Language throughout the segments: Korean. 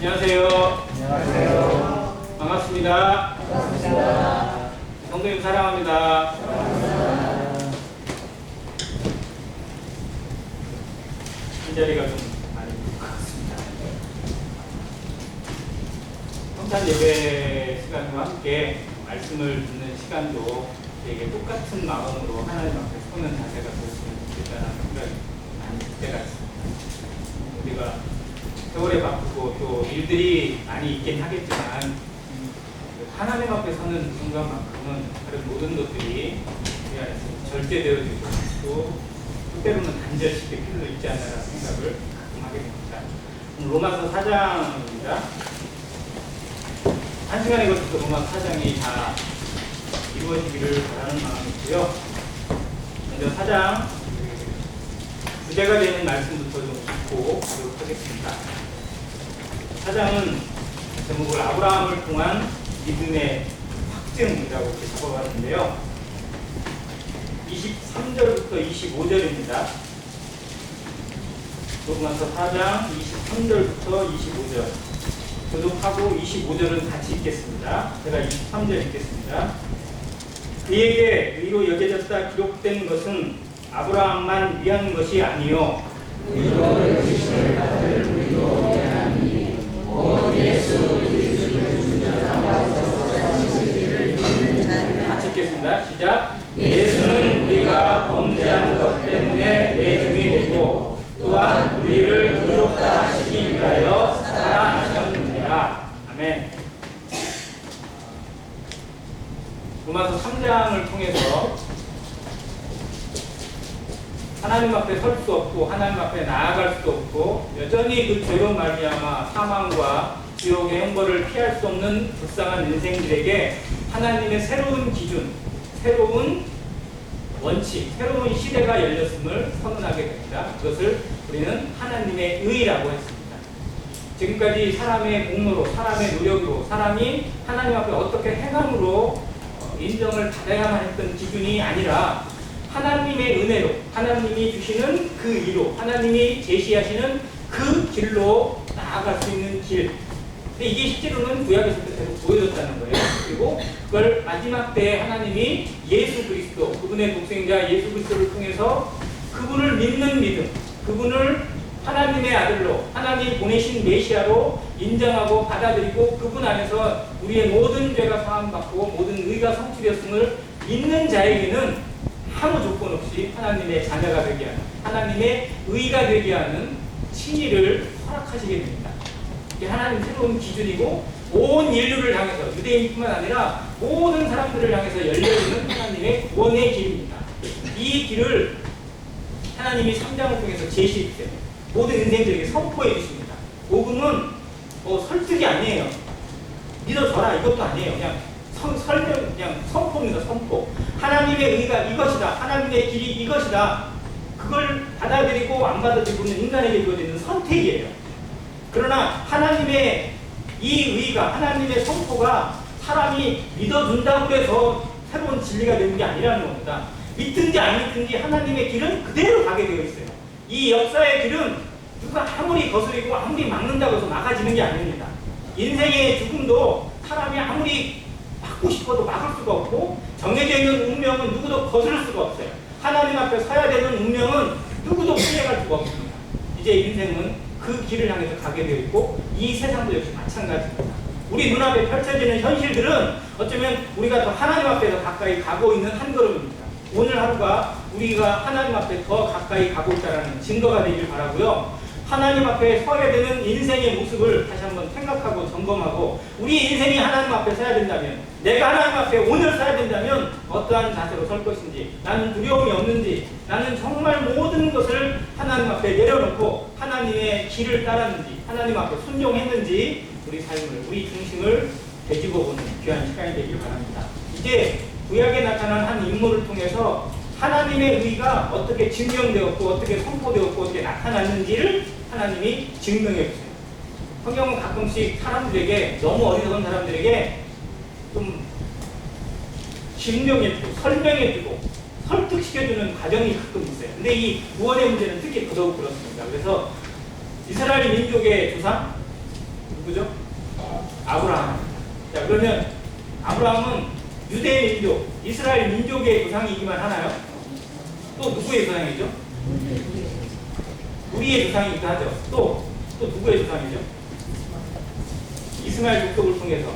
안녕하세요. 안녕하세요. 반갑습니다. 반갑습니다. 성도님 사랑합니다. 이 자리가 좀 많이 부족했습니다. 성찬 예배 시간과 함께 말씀을 듣는 시간도 되게 똑같은 마음으로 하나님 앞에 서는 자세가 되었으면 좋겠다는 생각이 많이 들 때가 있습니다. 우리가 세월에 바쁘고 또 일들이 많이 있긴 하겠지만 하나님 앞에 서는 순간만큼은 다른 모든 것들이 우리 안에서 절제되어지고 또 때로는 단절시킬 필요도 있지 않나라는 생각을 가끔 하게 됩니다. 오늘 로마서 4장입니다. 한 시간에 걸쳐서 로마서 4장이 다 이루어지기를 바라는 마음이고요. 먼저 4장 주제가 되는 말씀부터 좀 듣고 가도록 하겠습니다. 4장은 제목을 아브라함을 통한 믿음의 확증이라고 이렇게 적어봤는데요. 23절부터 25절입니다. 로마서 4장 23절부터 25절. 교독하고 25절은 같이 읽겠습니다. 제가 23절 읽겠습니다. 그에게 의로 여겨졌다 기록된 것은 아브라함만 위한 것이 아니요 의로 여기심을 받을 의로 위하니 곧 예수 그리스도를 주장하셔서 자신을 믿는 자를 같이 읽겠습니다. 시작. 예수는 우리가 범죄한 것 때문에 내중이 되고 또한 우리를 의롭다 하시기 위하여 살아나셨느니라. 아멘. 로마서 3장을 통해서 하나님 앞에 설 수 없고 하나님 앞에 나아갈 수도 없고 여전히 그 죄로 말미암아 사망과 지옥의 형벌을 피할 수 없는 불쌍한 인생들에게 하나님의 새로운 기준, 새로운 원칙, 새로운 시대가 열렸음을 선언하게 됩니다. 그것을 우리는 하나님의 의라고 했습니다. 지금까지 사람의 공로로, 사람의 노력으로, 사람이 하나님 앞에 어떻게 행함으로 인정을 받아야만 했던 기준이 아니라 하나님의 은혜로, 하나님이 주시는 그 의로, 하나님이 제시하시는 그 길로 나아갈 수 있는 길. 근데 이게 실제로는 구약에서 계속 보여졌다는 거예요. 그리고 그걸 마지막 때에 하나님이 예수 그리스도, 그분의 독생자 예수 그리스도를 통해서 그분을 믿는 믿음, 그분을 하나님의 아들로, 하나님이 보내신 메시아로 인정하고 받아들이고 그분 안에서 우리의 모든 죄가 사함받고 모든 의가 성취되었음을 믿는 자에게는 아무 조건 없이 하나님의 자녀가 되게 하는, 하나님의 의가 되게 하는 칭의를 허락하시게 됩니다. 이게 하나님 새로운 기준이고 온 인류를 향해서, 유대인뿐만 아니라 모든 사람들을 향해서 열려있는 하나님의 구원의 길입니다. 이 길을 하나님이 3장을 통해서 제시했어요. 모든 인생들에게 선포해 주십니다. 복음은 설득이 아니에요. 믿어줘라 이것도 아니에요. 그냥 설명, 그냥 선포입니다. 선포. 하나님의 의가 이것이다. 하나님의 길이 이것이다. 그걸 받아들이고 안 받아들이고는 인간에게 주어지는 선택이에요. 그러나 하나님의 이 의가, 하나님의 선포가 사람이 믿어준다고 해서 새로운 진리가 되는 게 아니라는 겁니다. 믿든지 안 믿든지 하나님의 길은 그대로 가게 되어 있어요. 이 역사의 길은 누가 아무리 거스리고 아무리 막는다고 해서 막아지는 게 아닙니다. 인생의 죽음도 사람이 아무리 막고 싶어도 막을 수가 없고 정해져 있는 운명은 누구도 거스를 수가 없어요. 하나님 앞에 서야 되는 운명은 누구도 피해갈 수가 없습니다. 이제 인생은 그 길을 향해서 가게 되어 있고 이 세상도 역시 마찬가지입니다. 우리 눈앞에 펼쳐지는 현실들은 어쩌면 우리가 더 하나님 앞에 더 가까이 가고 있는 한 걸음입니다. 오늘 하루가 우리가 하나님 앞에 더 가까이 가고 있다는 증거가 되길 바라고요. 하나님 앞에 서야 되는 인생의 모습을 다시 한번 생각하고 점검하고 우리 인생이 하나님 앞에 서야 된다면, 내가 하나님 앞에 오늘 서야 된다면 어떠한 자세로 설 것인지, 나는 두려움이 없는지, 나는 정말 모든 것을 하나님 앞에 내려놓고 하나님의 길을 따랐는지, 하나님 앞에 순종했는지 우리 삶을, 우리 중심을 되짚어보는 귀한 시간이 되길 바랍니다. 이제 구약에 나타난 한 인물을 통해서 하나님의 의가 어떻게 증명되었고 어떻게 선포되었고 어떻게 나타났는지를 하나님이 증명해 주세요. 성경은 가끔씩 사람들에게, 너무 어리석은 사람들에게 좀 증명해주고 설명해주고 설득시켜주는 과정이 가끔 있어요. 근데 이 구원의 문제는 특히 더더욱 그렇습니다. 그래서 이스라엘 민족의 조상 누구죠? 아브라함. 자, 그러면 아브라함은 유대 민족, 이스라엘 민족의 조상이기만 하나요? 또 누구의 조상이죠? 우리의 조상이기도 하죠. 또 누구의 조상이죠? 이스마엘 족속을 통해서.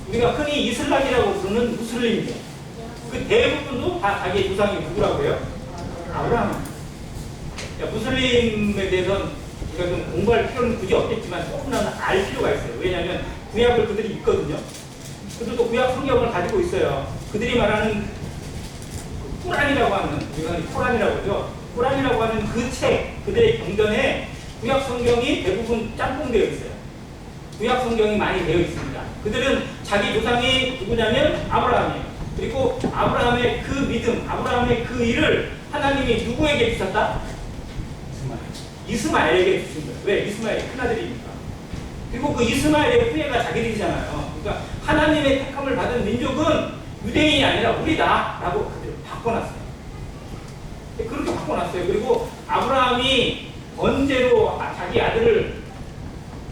우리가 흔히 이슬람이라고 부르는 무슬림이죠. 그 대부분도 다 자기의 조상이 누구라고 해요? 아브라함. 무슬림에 대해서는 우리가 좀 공부할 필요는 굳이 없겠지만 조금은 알 필요가 있어요. 왜냐하면 구약을 그들이 믿거든요. 그들도 구약 성경을 가지고 있어요. 그들이 말하는 꾸란이라고 하는, 우리가 코란이라고 하죠. 꾸란이라고 하는 그 책, 그들의 경전에 구약 성경이 대부분 짬뽕되어 있어요. 구약 성경이 많이 되어 있습니다. 그들은 자기 조상이 누구냐면 아브라함이에요. 그리고 아브라함의 그 믿음, 아브라함의 그 일을 하나님이 누구에게 주셨다? 이스마엘에게 주신 거예요. 왜? 이스마엘이 큰아들이니까. 그리고 그 이스마엘의 후예가 자기들이잖아요. 그러니까 하나님의 택함을 받은 민족은 유대인이 아니라 우리다 라고 그들을 바꿔놨어요. 그렇게 바꿔놨어요. 그리고 아브라함이 번제로 자기 아들을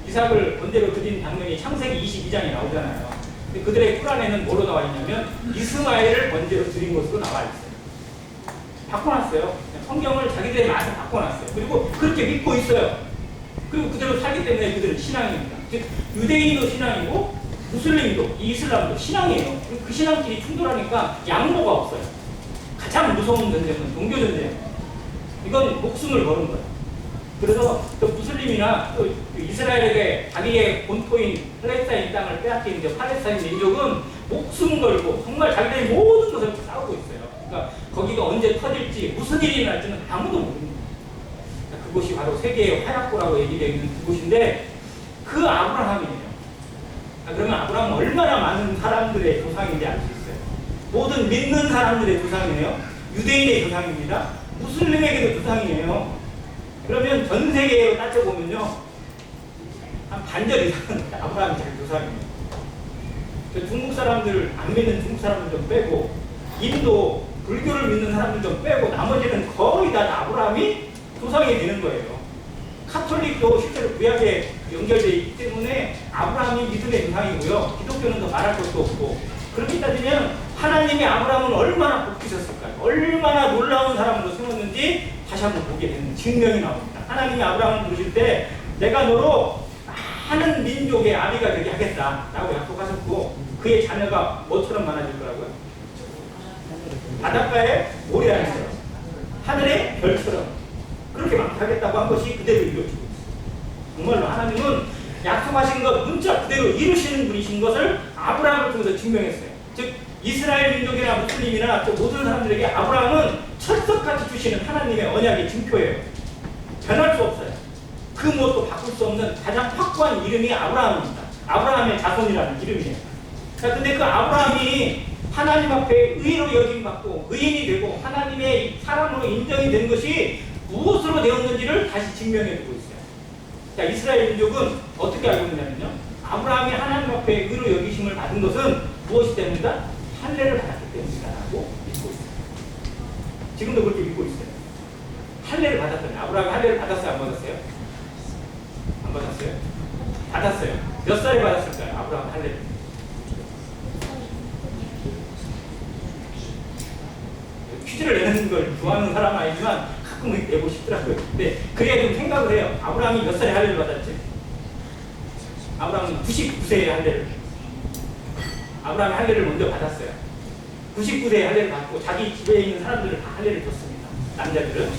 이삭을 번제로 드린 장면이 창세기 22장에 나오잖아요. 근데 그들의 꾸란에는 뭐로 나와 있냐면 이스마엘을 번제로 드린 것으로 나와 있어요. 바꿔놨어요. 성경을 자기들의 맛에 바꿔놨어요. 그리고 그렇게 믿고 있어요. 그리고 그대로 살기 때문에 그들은 신앙입니다. 즉 유대인도 신앙이고 무슬림도 이슬람도 신앙이에요. 그 신앙끼리 충돌하니까 양보가 없어요. 가장 무서운 전쟁은 종교전쟁. 이건 목숨을 거는 거예요. 그래서 또 무슬림이나 또 이스라엘에게 자기의 본토인 팔레스타인 땅을 빼앗긴 이제 팔레스타인 민족은 목숨 걸고 정말 자기들의 모든 것을 싸우고 있어요. 그러니까 거기가 언제 터질지 무슨 일이 날지는 아무도 모릅니다. 그곳이 바로 세계의 화약고라고 얘기되어 있는 그곳인데 그 아브라함이에요. 그러면 아브라함은 얼마나 많은 사람들의 조상인지 알 수 있어요. 모든 믿는 사람들의 조상이에요. 유대인의 조상입니다. 무슬림에게도 조상이에요. 그러면 전 세계로 따져보면요, 한 반절 이상은 아브라함이 자기 조상이에요. 중국 사람들, 안 믿는 중국 사람들 좀 빼고, 인도, 불교를 믿는 사람들 좀 빼고, 나머지는 거의 다 아브라함이 조상이 되는 거예요. 카톨릭도 실제로 구약에 연결되어 있기 때문에 아브라함이 믿음의 조상이고요. 기독교는 더 말할 것도 없고. 그렇게 따지면 하나님이 아브라함을 얼마나 복주셨을까요? 얼마나 놀라운 사람으로 세웠는지 다시 한번 보게 되는 증명이 나옵니다. 하나님이 아브라함을 부르실 때 내가 너로 많은 민족의 아비가 되게 하겠다 라고 약속하셨고 그의 자녀가 뭐처럼 많아질 거라고요? 바닷가의 모래알처럼 하늘의 별처럼 그렇게 많게 하겠다고 한 것이 그대로 이루어지고 있어요. 정말로 하나님은 약속하신 것 문자 그대로 이루시는 분이신 것을 아브라함을 통해서 증명했어요. 즉 이스라엘 민족이나 무슬림이나 또 모든 사람들에게 아브라함은 철석같이 주시는 하나님의 언약의 증표예요. 변할 수 없어요. 그 무엇도 바꿀 수 없는 가장 확고한 이름이 아브라함입니다. 아브라함의 자손이라는 이름이에요. 자, 근데 그 아브라함이 하나님 앞에 의로 여김받고 의인이 되고 하나님의 사람으로 인정이 된 것이 무엇으로 되었는지를 다시 증명해주고 있어요. 자, 이스라엘 민족은 어떻게 알고 있냐면요. 아브라함이 하나님 앞에 의로 여기심을 받은 것은 무엇이 때문이다? 할례를 받았기 때문이다라고 믿고 있어요. 지금도 그렇게 믿고 있어요. 할례를 받았더니 아브라함이 할례를 받았어요? 안 받았어요? 안 받았어요? 받았어요. 몇 살에 받았을까요? 아브라함 할례를. 퀴즈를 내는 걸 좋아하는 사람은 아니지만 가끔은 내고 싶더라고요. 근데 그래야 좀 생각을 해요. 아브라함이 몇 살에 할례를 받았지? 아브라함은 99세에 할례를. 아브라함이 할례를 먼저 받았어요. 99세에 할례를 받고 자기 집에 있는 사람들을 다 할례를 줬습니다. 남자들은.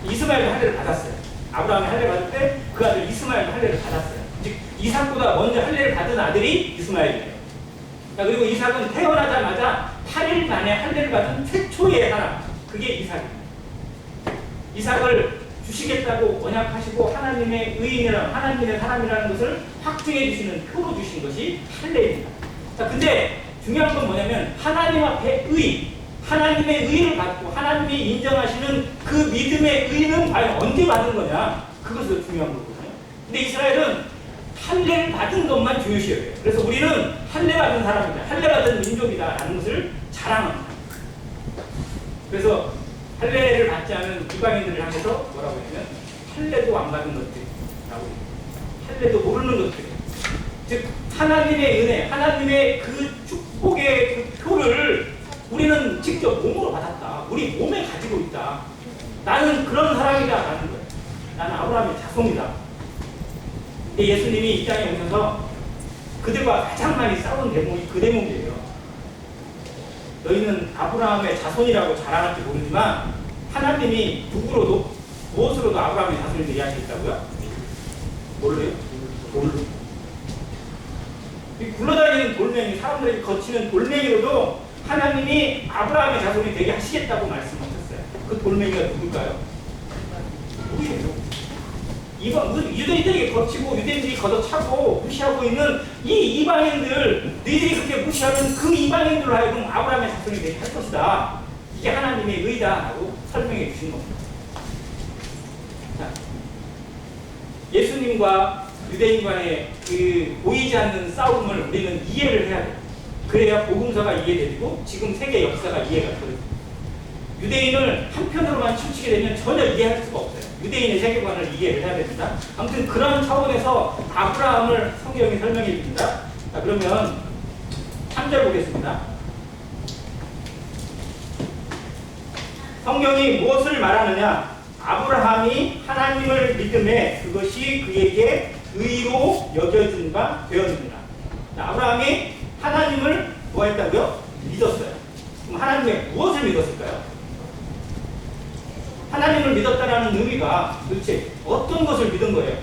이스마엘도 할례를 받았어요. 아브라함이 할례를 받을 때 그 아들 이스마엘도 할례를 받았어요. 즉 이삭보다 먼저 할례를 받은 아들이 이스마엘이에요. 자, 그리고 이삭은 태어나자마자 8일 만에 할례를 받은 최초의 사람. 그게 이삭입니다. 이삭을 주시겠다고 언약하시고 하나님의 의인이라는 하나님의 사람이라는 것을 확증해 주시는 표로 주신 것이 할례입니다. 자, 근데 중요한 건 뭐냐면 하나님 앞에 하나님의 의를 받고 하나님이 인정하시는 그 믿음의 의는 과연 언제 받은 거냐? 그것이 중요한 거거든요. 근데 이스라엘은 할례를 받은 것만 중요시해요. 그래서 우리는 할례 받은 사람이다, 할례 받은 민족이다라는 것을 자랑합니다. 그래서 할례를 받지 않은 이방인들을 향해서 뭐라고 하냐면 할례도 안 받은 것들이라고 해요. 할래도 모르는 것들. 즉 하나님의 은혜, 하나님의 그 축복의 그 표를 우리는 직접 몸으로 받았다. 우리 몸에 가지고 있다. 나는 그런 사람이다라는 거예요. 나는 아브라함의 자손이다. 근데 예수님이 이 땅에 오셔서 그들과 가장 많이 싸운 대목이 그 대목이에요. 너희는 아브라함의 자손이라고 자랑할지 모르지만 하나님이 누구로도 무엇으로도 아브라함의 자손이 되게 하시겠다고요? 뭘로요? 돌로. 이 굴러다니는 돌멩이, 사람들에게 거치는 돌멩이로도 하나님이 아브라함의 자손이 되게 하시겠다고 말씀하셨어요. 그 돌멩이가 누굴까요? 우리예요. 유대인들에게 거치고 유대인들이 걷어차고 무시하고 있는 이 이방인들, 너희들이 그렇게 무시하는 그 이방인들로 하여금 아브라함의 자손이 되게 할 것이다. 이게 하나님의 의다라고 설명해 주신 겁니다. 자, 예수님과 유대인 간의 그 보이지 않는 싸움을 우리는 이해를 해야 돼요. 그래야 복음서가 이해되고 지금 세계 역사가 이해가 돼요. 유대인을 한편으로만 치우치게 되면 전혀 이해할 수가 없어요. 유대인의 세계관을 이해를 해야 됩니다. 아무튼 그런 차원에서 아브라함을 성경이 설명해 줍니다. 자, 그러면 3절 보겠습니다. 성경이 무엇을 말하느냐? 아브라함이 하나님을 믿음에 그것이 그에게 의로 여겨진 바 되었느니라. 아브라함이 하나님을 뭐 했다고요? 믿었어요. 그럼 하나님의 무엇을 믿었을까요? 하나님을 믿었다라는 의미가 도대체 어떤 것을 믿은 거예요?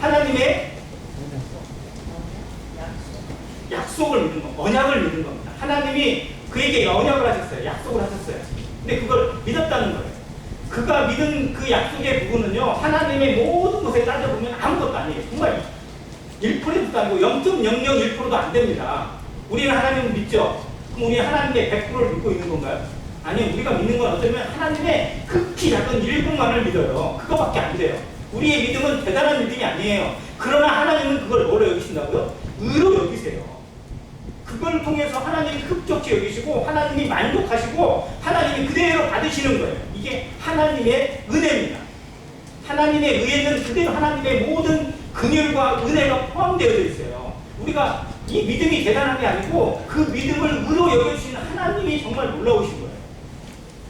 하나님의 약속을 믿은 거, 언약을 믿은 겁니다. 하나님이 그에게 언약을 하셨어요. 약속을 하셨어요. 근데 그걸 믿었다는 거예요. 그가 믿은 그 약속의 부분은요, 하나님의 모든 것에 따져보면 아무것도 아니에요. 정말 1%도 아니고 0.001%도 안 됩니다. 우리는 하나님을 믿죠? 그럼 우리는 하나님의 100%를 믿고 있는 건가요? 아니요. 우리가 믿는 건 어쩌면 하나님의 극히 작은 일부만을 믿어요. 그거밖에 안 돼요. 우리의 믿음은 대단한 믿음이 아니에요. 그러나 하나님은 그걸 뭐로 여기신다고요? 의로 여기세요. 그걸 통해서 하나님이 흡족히 여기시고 하나님이 만족하시고 하나님이 그대로 받으시는 거예요. 이게 하나님의 은혜입니다. 하나님의 의에는 그대로 하나님의 모든 긍휼과 은혜가 포함되어 있어요. 우리가 이 믿음이 대단한 게 아니고 그 믿음을 의로 여겨주시는 하나님이 정말 놀라우신 거예요.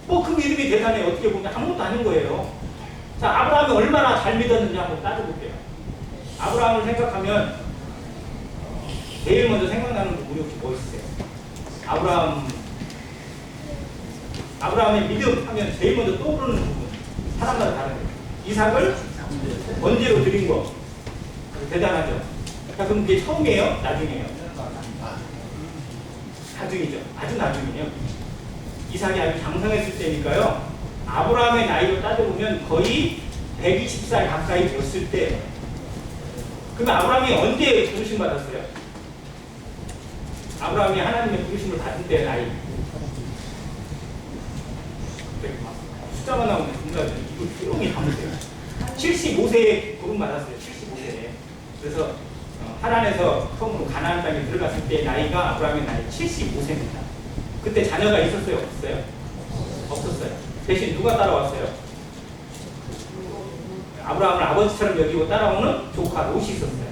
그 믿음이 대단해. 어떻게 보면 아무것도 아닌 거예요. 자, 아브라함이 얼마나 잘 믿었는지 한번 따져볼게요. 아브라함을 생각하면 제일 먼저 생각나는 분이 혹시 뭐 있으세요? 아브라함의 믿음 하면 제일 먼저 떠오르는 부분, 사람마다 다르네요. 이삭을 번제로 드린 거 대단하죠. 자, 그럼 그게 처음이에요? 나중이에요? 나중이죠. 아주 나중이에요. 이삭이 아주 장성했을 때니까요. 아브라함의 나이로 따져보면 거의 120살 가까이 됐을 때. 그러면 아브라함이 언제 부르심 받았어요? 아브라함이 하나님의 부르심을 받은 때 나이. 숫자만 나오면 정말 이거 조용히 담으세요. 75세에 부름 받았어요. 75세에. 그래서 하란에서 처음으로 가나안 땅에 들어갔을 때 나이가 아브라함의 나이 75세입니다. 그때 자녀가 있었어요? 없었어요? 없었어요. 대신 누가 따라왔어요? 아브라함을 아버지처럼 여기고 따라오는 조카 롯이 있었어요.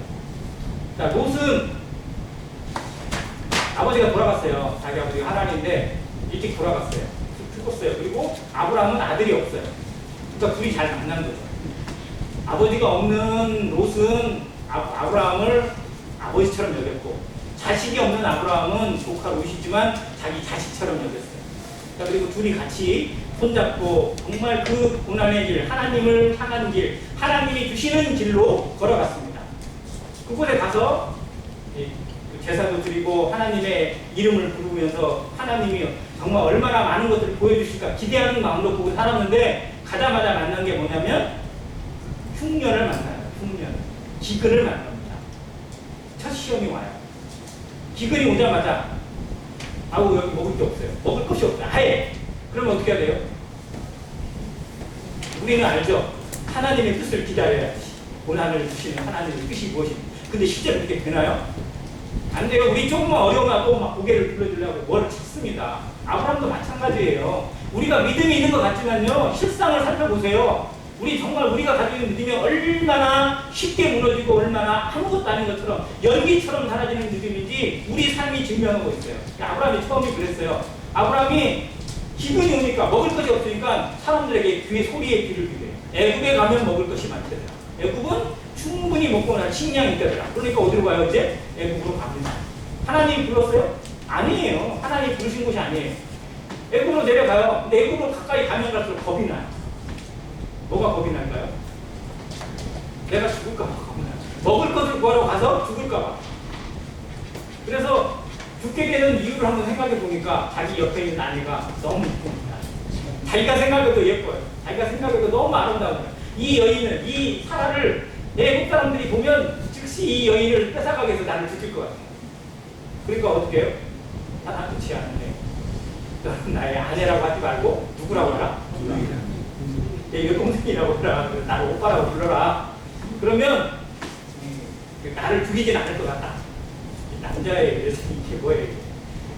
자, 롯은 아버지가 돌아갔어요. 자기 아버지가 하란인데 일찍 돌아갔어요. 죽었어요. 그리고 아브라함은 아들이 없어요. 그러니까 둘이 잘 만난 거죠. 아버지가 없는 롯은 아브라함을 아버지처럼 여겼고, 자식이 없는 아브라함은 조카 롯이지만 자기 자식처럼 여겼어요. 자, 그리고 둘이 같이 손잡고 정말 그 고난의 길, 하나님을 향하는 길, 하나님이 주시는 길로 걸어갔습니다. 그곳에 가서 제사도 드리고 하나님의 이름을 부르면서 하나님이 정말 얼마나 많은 것들을 보여주실까 기대하는 마음으로 보고 살았는데, 가자마자 만난 게 뭐냐면 흉년을 만나요. 흉년. 기근을 만납니다. 첫 시험이 와요. 기근이 오자마자 아우 여기 먹을 게 없어요. 먹을 것이 없다. 아예. 그러면 어떻게 해야 돼요? 우리는 알죠. 하나님의 뜻을 기다려야지. 고난을 주시는 하나님의 뜻이 무엇인지. 근데 실제로 그렇게 되나요? 안 돼요. 우리 조금만 어려워도 막 고개를 들어주려고 뭘 찾습니다. 아브라함도 마찬가지예요. 우리가 믿음이 있는 것 같지만요, 실상을 살펴보세요. 우리 정말 우리가 가지고 있는 믿음이 얼마나 쉽게 무너지고 얼마나 아무것도 아닌 것처럼 연기처럼 사라지는 믿음인지 우리 삶이 증명하고 있어요. 아브라함이 처음에 그랬어요. 아브라함이 기근이 오니까 먹을 것이 없으니까 사람들에게 귀에 소리에 귀를 기대요. 애굽에 가면 먹을 것이 많대요. 애굽은 충분히 먹고 날 식량이 있다더라. 그러니까 어디로 가요 이제? 애굽으로 갑니다. 하나님이 불렀어요? 아니에요. 하나님이 부르신 곳이 아니에요. 애굽으로 내려가요. 근데 애굽으로 가까이 가면 갈수록 겁이 나요. 뭐가 겁이 날까요? 내가 죽을까 봐 겁이 나요. 먹을 것을 구하러 가서 죽을까 봐. 그래서 죽게 되는 이유를 한번 생각해 보니까 자기 옆에 있는 아내가 너무 이쁩니다. 자기가 생각해도 예뻐요. 자기가 생각해도 너무 아름다워요. 이 여인을, 이 사라를 애국 사람들이 보면 즉시 이 여인을 뺏어가게 해서 나를 죽일 것 같아요. 그러니까 어떻게 해요? 나 그렇지 않은데 너는 나의 아내라고 하지 말고 누구라고 하라? 이거 동생이라고 하라. 나를 오빠라고 불러라. 그러면 나를 죽이진 않을 것 같다. 남자의 이게 뭐예요?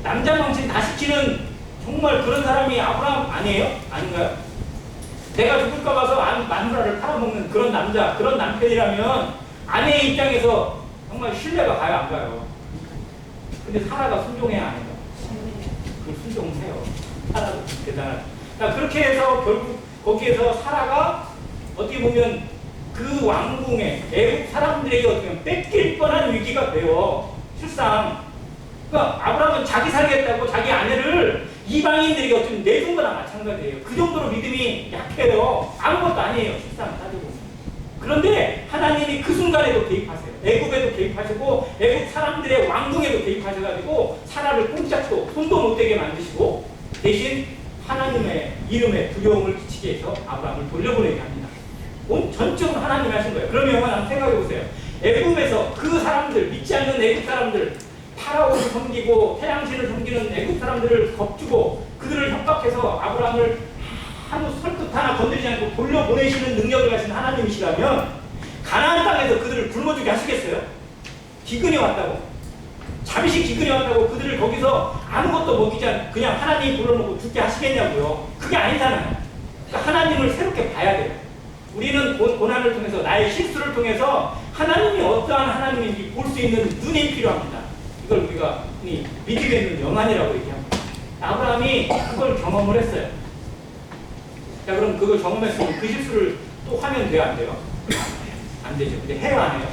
남자 망신 다 시키는 정말 그런 사람이 아브라함 아니에요? 아닌가요? 내가 죽을까 봐서 마누라를 팔아먹는 그런 남자, 그런 남편이라면 아내의 입장에서 정말 신뢰가 가요, 안 가요? 근데 사라가 순종해야 안 해요. 그 순종해요. 사라도 대단하죠. 그렇게 해서 결국 거기에서 사라가 어떻게 보면 그 왕궁에 애국 사람들에게 어떻게 보면 뺏길 뻔한 위기가 돼요. 실상. 그러니까 아브라함은 자기 살겠다고 자기 아내를 이방인들에게 어쩌면 내준 거나 마찬가지예요. 그 정도로 믿음이 약해요. 아무것도 아니에요. 실상 따지고. 그런데 하나님이 그 순간에도 개입하세요. 애굽에도 개입하시고 애굽 사람들의 왕궁에도 개입하셔가지고 사라를 꼼짝도 손도 못 대게 만드시고 대신 하나님의 이름에 두려움을 끼치게 해서 아브라함을 돌려보내게 합니다. 온 전적으로 하나님이 하신 거예요. 그러면 한번 생각해 보세요. 애굽에서 그 사람들, 믿지 않는 애굽 사람들, 파라오를 섬기고 태양신을 섬기는 애굽 사람들을 겁주고 그들을 협박해서 아브라함을 아무 설끝 하나 건드리지 않고 돌려보내시는 능력을 가진 하나님이시라면 가나안 땅에서 그들을 굶어주게 하시겠어요? 기근이 왔다고, 잠시 기근이 왔다고 그들을 거기서 아무것도 먹이지 않고 그냥 하나님이 불러놓고 죽게 하시겠냐고요. 그게 아니잖아요. 그러니까 하나님을 새롭게 봐야 돼요. 우리는 고난을 통해서 나의 실수를 통해서 하나님이 어떠한 하나님인지 볼 수 있는 눈이 필요합니다. 이걸 우리가 믿음에 있는 영안이라고 얘기합니다. 아브라함이 그걸 경험을 했어요. 자, 그럼 그걸 경험했으면 그 실수를 또 하면 돼요, 안 돼요? 안 되죠. 근데 해요, 안 해요?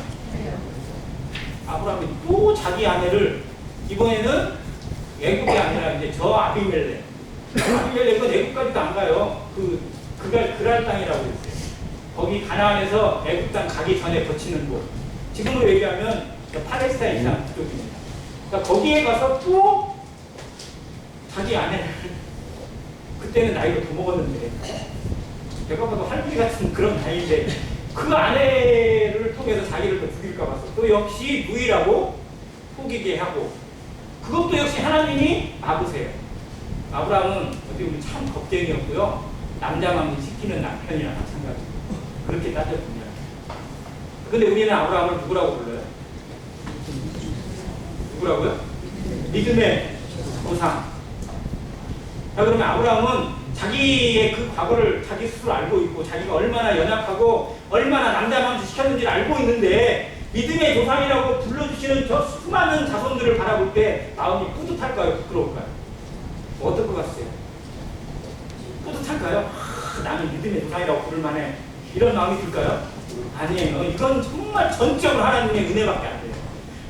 아브라함이 또 자기 아내를 이번에는 애국이 아니라 이제 저 아비멜렉. 아비멜렉은 애국까지도 안 가요. 그랄 땅이라고 했어요. 거기 가나안에서 애국 땅 가기 전에 거치는 곳. 지금으로 얘기하면 팔레스타인 땅 그쪽입니다. 그러니까 거기에 가서 또 자기 아내를 그때는 나이가 더 먹었는데 내가 봐도 할머니 같은 그런 나이인데 그 아내를 통해서 자기를 더 죽일까 봐서 또 역시 누이라고 속이게 하고 그것도 역시 하나님이 막으세요. 아브라함은 어떻게 보면 참 겁쟁이였고요. 남자만 시키는 남편이나 마찬가지고 그렇게 따져보면. 근데 우리는 아브라함을 누구라고 불러요? 누구라고요? 믿음의 조상. 자, 그러면 아브라함은 자기의 그 과거를 자기 스스로 알고 있고 자기가 얼마나 연약하고 얼마나 남자만지 시켰는지를 알고 있는데 믿음의 조상이라고 불러주시는 저 수많은 자손들을 바라볼 때 마음이 뿌듯할까요? 부끄러울까요? 어떨 것 같으세요? 뿌듯할까요? 나는 믿음의 조상이라고 부를 만해 이런 마음이 들까요? 아니에요. 이건 정말 전적으로 하나님의 은혜밖에 안 돼요.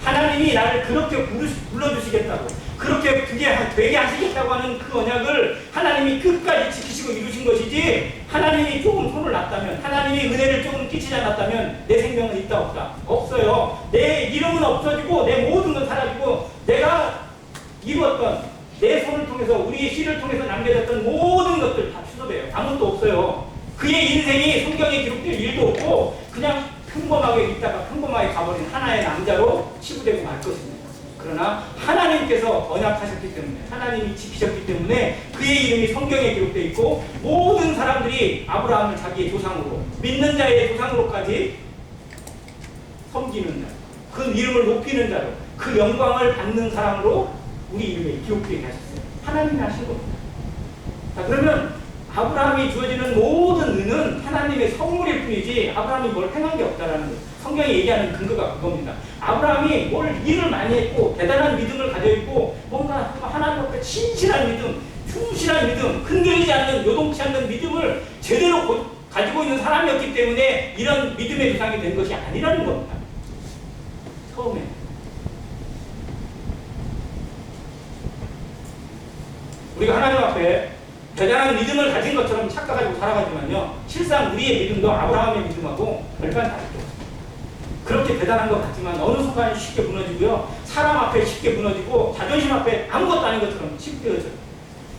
하나님이 나를 그렇게 불러주시겠다고 그렇게 되게 하시겠다고 하는 그 언약을 하나님이 끝까지 지키시고 이루신 것이지 하나님이 조금 손을 놨다면 하나님이 은혜를 조금 끼치지 않았다면 내 생명은 있다 없다? 없어요. 내 이름은 없어지고 내 모든 건 사라지고 내가 이루었던 내 손을 통해서 우리의 씨를 통해서 남겨졌던 모든 것들 다 취소돼요. 아무것도 없어요. 그의 인생이 성경에 기록될 일도 없고 그냥 평범하게 있다가 평범하게 가버린 하나의 남자로 치부되고 말 것입니다. 그러나 하나님께서 언약하셨기 때문에 하나님이 지키셨기 때문에 그의 이름이 성경에 기록되어 있고 모든 사람들이 아브라함을 자기의 조상으로 믿는 자의 조상으로까지 섬기는 자, 그 이름을 높이는 자로 그 영광을 받는 사람으로 우리 이름에 기록되게 하셨어요. 하나님이 하신 겁니다. 자, 그러면 아브라함이 주어지는 모든 은은 하나님의 선물일 뿐이지 아브라함이 뭘 행한 게 없다라는 거예요. 성경이 얘기하는 근거가 그겁니다. 아브라함이 뭘 일을 많이 했고 대단한 믿음을 가져 있고 뭔가 하나님 앞에 진실한 믿음, 충실한 믿음, 흔들리지 않는 요동치 않는 믿음을 제대로 가지고 있는 사람이었기 때문에 이런 믿음의 조상이 된 것이 아니라는 겁니다. 처음에. 우리가 하나님 앞에 대단한 믿음을 가진 것처럼 착각하고 살아가지만요, 실상 우리의 믿음도 아브라함의 믿음하고 별반 다르죠. 그렇게 대단한 것 같지만 어느 순간 쉽게 무너지고요, 사람 앞에 쉽게 무너지고 자존심 앞에 아무것도 아닌 것처럼 쉽게 져요.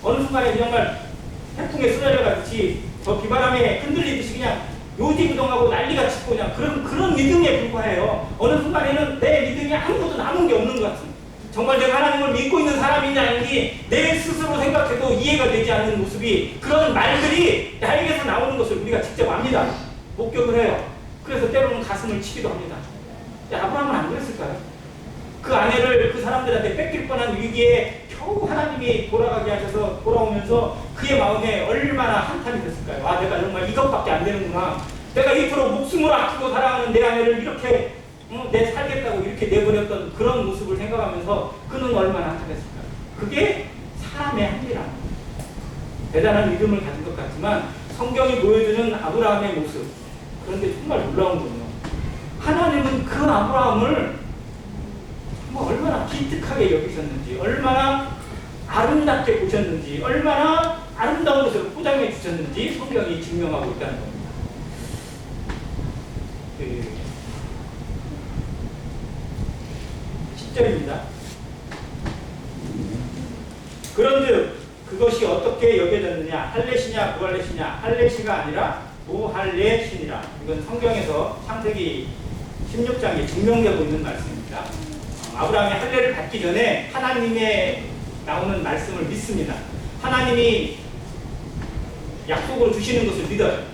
어느 순간에 정말 태풍에 쓰러져가듯이 저 비바람에 흔들리듯이 그냥 요지부동하고 난리가 치고 그냥 그런 믿음에 불과해요. 어느 순간에는 내 믿음이 아무것도 남은 게 없는 것 같은, 정말 내가 하나님을 믿고 있는 사람인지 아닌지 내 스스로 생각해도 이해가 되지 않는 모습이, 그런 말들이 나에게서 나오는 것을 우리가 직접 압니다. 목격을 해요. 그래서 때로는 가슴을 치기도 합니다. 아브라함은 안 그랬을까요? 그 아내를 그 사람들한테 뺏길 뻔한 위기에 겨우 하나님이 돌아가게 하셔서 돌아오면서 그의 마음에 얼마나 한탄이 됐을까요? 아, 내가 정말 이것밖에 안 되는구나. 내가 이토록 목숨을 아끼고 살아가는 내 아내를 이렇게 내 살겠다고 이렇게 내버렸던 그런 모습을 생각하면서 그는 얼마나 한탄했을까요? 그게 사람의 한계라는 거예요. 대단한 믿음을 가진 것 같지만 성경이 보여주는 아브라함의 모습, 그런데 정말 놀라운군요. 하나님은 그 아브라함을 얼마나 기특하게 여기셨는지, 얼마나 아름답게 보셨는지, 얼마나 아름다운 것을 포장해 주셨는지 성경이 증명하고 있다는 겁니다. 10절입니다. 그런즉 그것이 어떻게 여겨졌느냐? 할례시냐 무할례시냐? 할례시가 아니라 무할례시니라. 이건 성경에서 창세기 16장에 증명되고 있는 말씀입니다. 아브라함이 할례를 받기 전에 하나님의 나오는 말씀을 믿습니다. 하나님이 약속으로 주시는 것을 믿어요.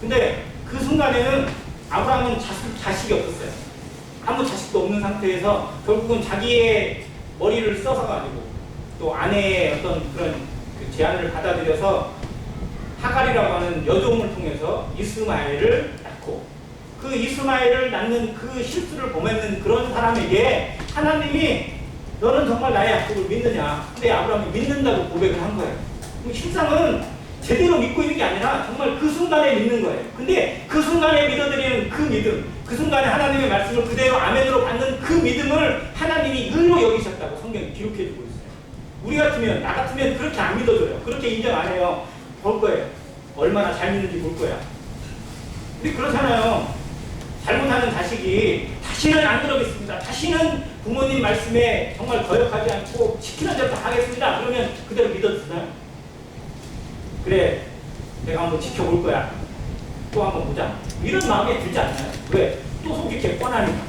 근데 그 순간에는 아브라함은 자식이 없었어요. 아무 자식도 없는 상태에서 결국은 자기의 머리를 써서가지고 또 아내의 어떤 그런 그 제안을 받아들여서 하갈이라고 하는 여종을 통해서 이스마엘을 낳고, 그 이스마엘을 낳는 그 실수를 범했는 그런 사람에게 하나님이 너는 정말 나의 약속을 믿느냐? 근데 아브라함이 믿는다고 고백을 한 거예요. 실상은 제대로 믿고 있는 게 아니라 정말 그 순간에 믿는 거예요. 근데 그 순간에 믿어드리는 그 믿음, 그 순간에 하나님의 말씀을 그대로 아멘으로 받는 그 믿음을 하나님이 의로 여기셨다고 성경이 기록해주고 있어요. 우리 같으면, 나 같으면 그렇게 안 믿어줘요. 그렇게 인정 안 해요. 볼 거예요. 얼마나 잘 믿는지 볼 거야. 우리 그렇잖아요. 잘못하는 자식이 다시는 안 그러겠습니다. 다시는 부모님 말씀에 정말 거역하지 않고 시키는 대로 다 하겠습니다. 그러면 그대로 믿어주나요? 그래, 내가 한번 지켜볼 거야. 또 한번 보자. 이런 마음이 들지 않나요? 왜? 또 속일 게 뻔하니까.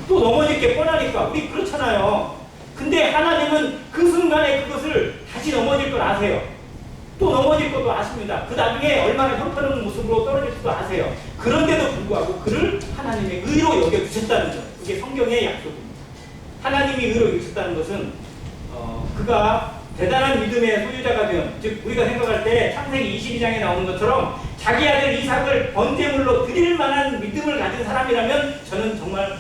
또 넘어질 게 뻔하니까. 우리 그렇잖아요. 근데 하나님은 그 순간에 그것을 다시 넘어질 걸 아세요. 또 넘어질 것도 아십니다. 그 나중에 얼마나 형편없는 모습으로 떨어질지도 아세요. 그런데도 불구하고 그를 하나님의 의로 여겨주셨다는 거예요. 그게 성경의 약속입니다. 하나님이 의로 여겨주셨다는 것은 그가 대단한 믿음의 소유자가 된, 즉 우리가 생각할 때 창세기 22장에 나오는 것처럼 자기 아들 이삭을 번제물로 드릴 만한 믿음을 가진 사람이라면 저는 정말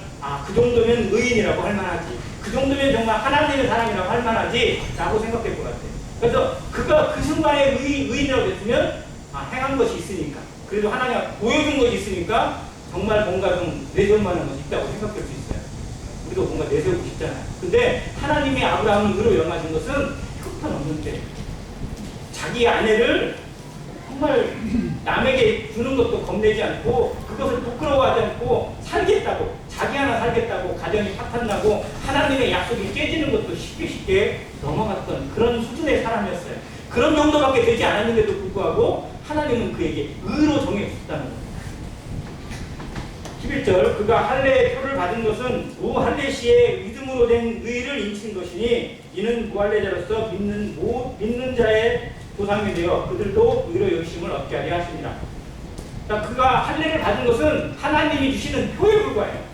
그 정도면 의인이라고 할 만하지, 그 정도면 정말 하나님의 사람이라고 할 만하지 라고 생각될 것 같아요. 그래서 그가 그 순간에 의인이라고 했으면 행한 것이 있으니까, 그래도 하나님이 보여준 것이 있으니까 정말 뭔가 좀 내세울 만한 것이 있다고 생각할 수 있어요. 우리도 뭔가 내세우고 싶잖아요. 근데 하나님이 아브라함을 의로 영하신 것은 형편없는데 자기 아내를 정말 남에게 주는 것도 겁내지 않고 그것을 부끄러워하지 않고 살겠다고, 자기 하나 살겠다고 가정이 파탄나고 하나님의 약속이 깨지는 것도 쉽게 넘어갔던 그런 수준의 사람이었어요. 그런 정도밖에 되지 않았는데도 불구하고 하나님은 그에게 의로 정해주셨다는 겁니다. 11절, 그가 할례의 표를 받은 것은 무할례시의 믿음으로 된 의를 인친 것이니 이는 무할례자로서 믿는 자의 보상이 되어 그들도 의로 여기심을 얻게 하려 하십니다. 그가 할례를 받은 것은 하나님이 주시는 표에 불과해요.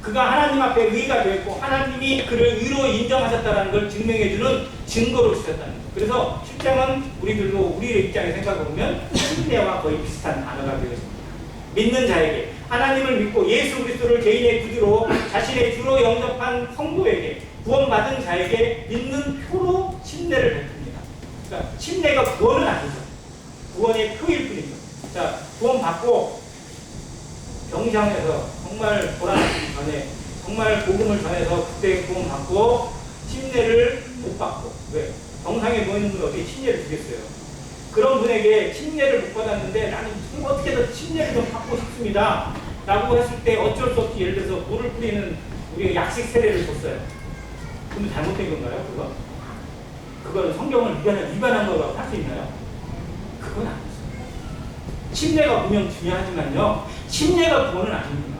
그가 하나님 앞에 의가 되었고 하나님이 그를 의로 인정하셨다는 걸 증명해주는 증거로 주셨다는 거예요. 그래서 7장은 우리들도 우리의 입장에 생각해보면 침례와 거의 비슷한 단어가 되어 있습니다. 믿는 자에게 하나님을 믿고 예수 그리스도를 개인의 구주로 자신의 주로 영접한 성도에게 구원받은 자에게 믿는 표로 침례를 베풉니다. 그러니까 침례가 구원은 아니죠. 구원의 표일 뿐이죠. 자, 구원받고 병상에서 정말 돌아가기 전에 정말 복음을 전해서 그때 구원받고 침례를 못 받고, 왜? 병상에 누워있는 분이 어떻게 침례를 주겠어요? 그런 분에게 침례를 못 받았는데 나는 어떻게든 침례를 좀 받고 싶습니다 라고 했을 때 어쩔 수 없이 예를 들어서 물을 뿌리는 우리가 약식 세례를 줬어요. 근데 잘못된 건가요? 그건 성경을 위반한 거라고 할 수 있나요? 그건 아니죠. 침례가 분명 중요하지만요, 침례가 구원은 아닙니다.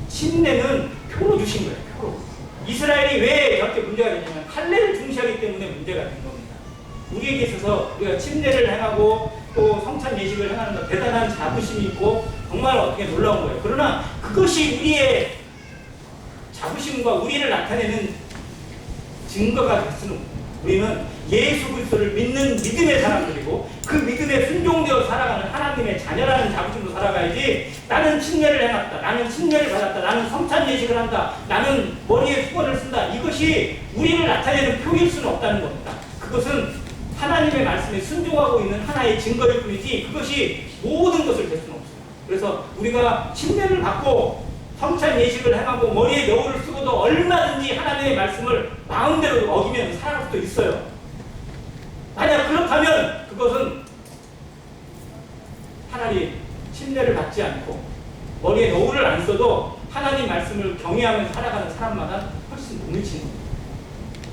침례는 표로 주신 거예요. 표로. 이스라엘이 왜 저렇게 문제가 되냐면 할례를 중시하기 때문에 문제가 된 겁니다. 우리에게 있어서 우리가 침례를 행하고 또 성찬 예식을 행하는 것 대단한 자부심이 있고 정말 어떻게 놀라운 거예요. 그러나 그것이 우리의 자부심과 우리를 나타내는 증거가 될 수는 없습니다. 우리는 예수 그리스도를 믿는 믿음의 사람들이고 그 믿음에 순종되어 살아가는 하나님의 자녀라는 자부심으로 살아가야지, 나는 침례를 해놨다, 나는 침례를 받았다, 나는 성찬 예식을 한다, 나는 머리에 수건을 쓴다, 이것이 우리를 나타내는 표일 수는 없다는 겁니다. 그것은 하나님의 말씀에 순종하고 있는 하나의 증거일 뿐이지 그것이 모든 것을 될 수는 없어요. 그래서 우리가 침례를 받고 성찬 예식을 행하고 머리에 여울을 쓰고도 얼마든지 하나님의 말씀을 마음대로 어기면 살아갈 수도 있어요. 만약 그렇다면 그것은 차라리 침례를 받지 않고 머리에 여울을 안 써도 하나님 말씀을 경외하면서 살아가는 사람마다 훨씬 못 미치는 겁니다.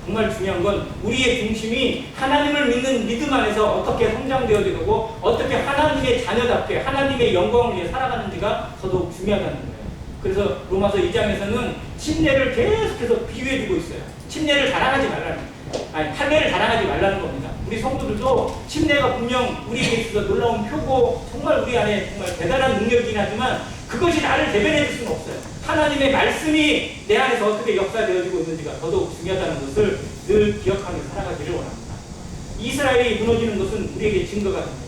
정말 중요한 건 우리의 중심이 하나님을 믿는 믿음 안에서 어떻게 성장되어야 되고 어떻게 하나님의 자녀답게 하나님의 영광을 위해 살아가는지가 더더욱 중요하다는 거예요. 그래서 로마서 2장에서는 침례를 계속해서 비유해주고 있어요. 침례를 자랑하지 말라는, 할례를 자랑하지 말라는 겁니다. 우리 성도들도 침례가 분명 우리에게 있어서 놀라운 표고 정말 우리 안에 정말 대단한 능력이긴 하지만 그것이 나를 대변해 줄 수는 없어요. 하나님의 말씀이 내 안에서 어떻게 역사되어지고 있는지가 더더욱 중요하다는 것을 늘 기억하며 살아가기를 원합니다. 이스라엘이 무너지는 것은 우리에게 증거가 됩니다.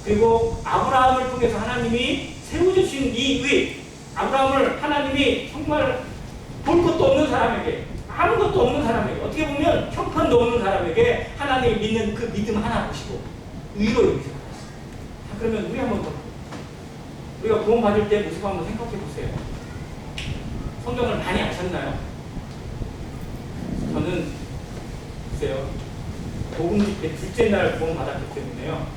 그리고 아브라함을 통해서 하나님이 세워주신 이 의, 아브라함을 하나님이 정말 볼 것도 없는 사람에게, 아무것도 없는 사람에게, 어떻게 보면 형편도 없는 사람에게 하나님이 믿는 그 믿음 하나 보시고 의로 여기셨어요. 그러면 우리 한번 더, 우리가 구원 받을 때 모습 한번 생각해 보세요. 성경을 많이 아셨나요? 저는 글쎄요, 복음집회 둘째 날 구원 받았기 때문에요.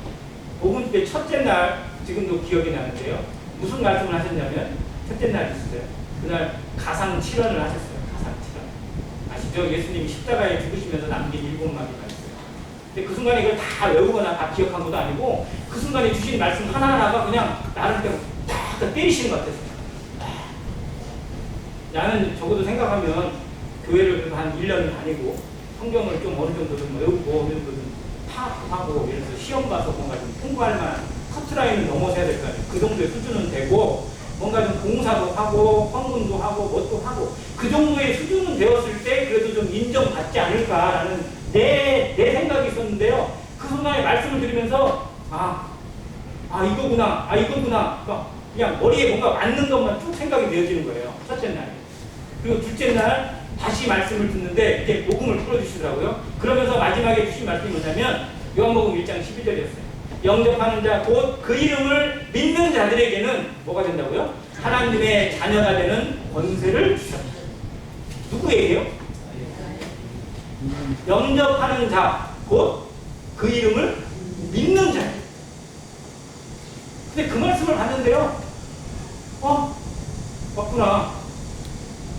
복음집회 첫째 날 지금도 기억이 나는데요. 무슨 말씀을 하셨냐면 첫째 날 있었어요. 그날 가상 7원을 하셨어요. 가상 7원. 아시죠? 예수님이 십자가에 죽으시면서 남긴 7마디가 있어요. 근데 그 순간에 이걸 다 외우거나 다 기억한 것도 아니고 그 순간에 주신 말씀 하나하나가 그냥 나를 딱 때리시는 것 같았어요. 나는 적어도 생각하면 교회를 한 1년 다니고 성경을 좀 어느 정도 좀 외우고 어느 정도 좀 파악하고 예를 들어서 시험 봐서 뭔가 좀 통과할 만한 커트라인을 넘어서야 될 거 아니에요. 그 정도의 수준은 되고 뭔가 좀 봉사도 하고 헌금도 하고 뭣도 하고 그 정도의 수준은 되었을 때 그래도 좀 인정받지 않을까라는 내 생각이 있었는데요. 그 순간에 말씀을 들으면서 이거구나 그냥 머리에 뭔가 맞는 것만 쭉 생각이 되어지는 거예요. 첫째 날. 그리고 둘째 날 다시 말씀을 듣는데 이제 복음을 풀어주시더라고요. 그러면서 마지막에 주신 말씀이 뭐냐면 요한복음 1장 12절이었어요. 영접하는 자 곧 그 이름을 믿는 자들에게는 뭐가 된다고요? 하나님의 자녀가 되는 권세를 주셨다. 누구에게요? 영접하는 자 곧 그 이름을 믿는 자. 근데 그 말씀을 봤는데요. 맞구나.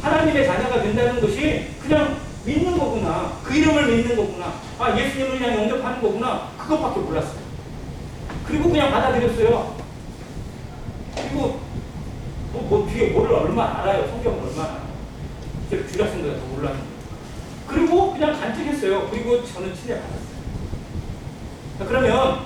하나님의 자녀가 된다는 것이 그냥 믿는 거구나. 그 이름을 믿는 거구나. 예수님을 그냥 영접하는 거구나. 그것밖에 몰랐어요. 그리고 그냥 받아들였어요. 그리고 뒤에 뭐를 얼마나 알아요. 성경을 얼마나 알아요. 제가 주략성보다 더 몰랐는데. 그리고 그냥 간직했어요. 그리고 저는 침례 받았어요. 그러면